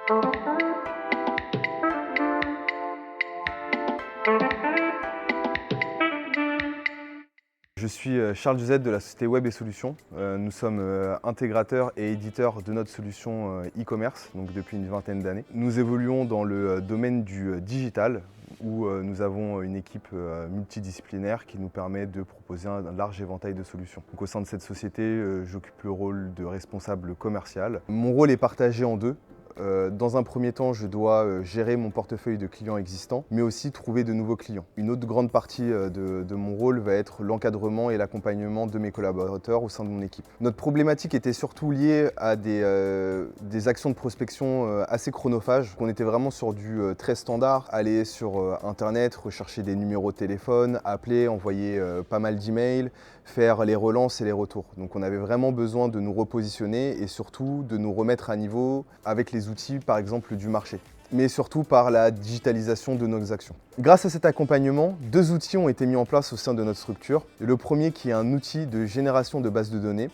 Je suis Charles Duzet de la société Web et Solutions. Nous sommes intégrateurs et éditeurs de notre solution e-commerce, donc depuis une vingtaine d'années. Nous évoluons dans le domaine du digital, où nous avons une équipe multidisciplinaire qui nous permet de proposer un large éventail de solutions. Donc, au sein de cette société, j'occupe le rôle de responsable commercial. Mon rôle est partagé en deux. Dans un premier temps, je dois gérer mon portefeuille de clients existants, mais aussi trouver de nouveaux clients. Une autre grande partie de mon rôle va être l'encadrement et l'accompagnement de mes collaborateurs au sein de mon équipe. Notre problématique était surtout liée à des actions de prospection assez chronophages. On était vraiment sur du très standard, aller sur Internet, rechercher des numéros de téléphone, appeler, envoyer pas mal d'emails, faire les relances et les retours. Donc on avait vraiment besoin de nous repositionner et surtout de nous remettre à niveau avec les outils par exemple du marché, mais surtout par la digitalisation de nos actions. Grâce à cet accompagnement, deux outils ont été mis en place au sein de notre structure. Le premier qui est un outil de génération de bases de données,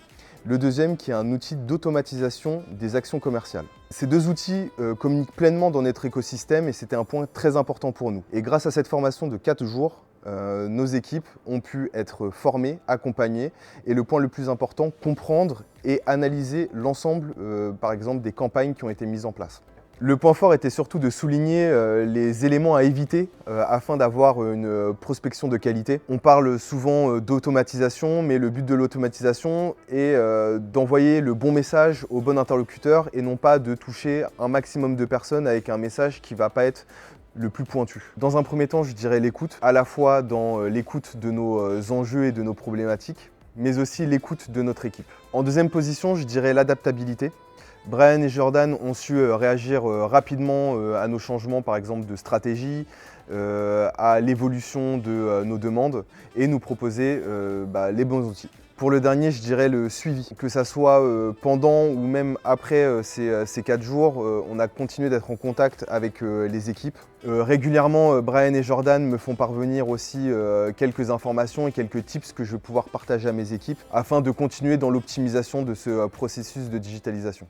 le deuxième qui est un outil d'automatisation des actions commerciales. Ces deux outils communiquent pleinement dans notre écosystème et c'était un point très important pour nous. Et grâce à cette formation de 4 jours, nos équipes ont pu être formées, accompagnées et le point le plus important, comprendre et analyser l'ensemble par exemple des campagnes qui ont été mises en place. Le point fort était surtout de souligner les éléments à éviter afin d'avoir une prospection de qualité. On parle souvent d'automatisation, mais le but de l'automatisation est d'envoyer le bon message au bon interlocuteur et non pas de toucher un maximum de personnes avec un message qui ne va pas être le plus pointu. Dans un premier temps, je dirais l'écoute, à la fois dans l'écoute de nos enjeux et de nos problématiques, mais aussi l'écoute de notre équipe. En deuxième position, je dirais l'adaptabilité. Brian et Jordan ont su réagir rapidement à nos changements, par exemple de stratégie, à l'évolution de nos demandes et nous proposer les bons outils. Pour le dernier, je dirais le suivi. Que ça soit pendant ou même après ces 4 jours, on a continué d'être en contact avec les équipes. Régulièrement, Brian et Jordan me font parvenir aussi quelques informations et quelques tips que je vais pouvoir partager à mes équipes afin de continuer dans l'optimisation de ce processus de digitalisation.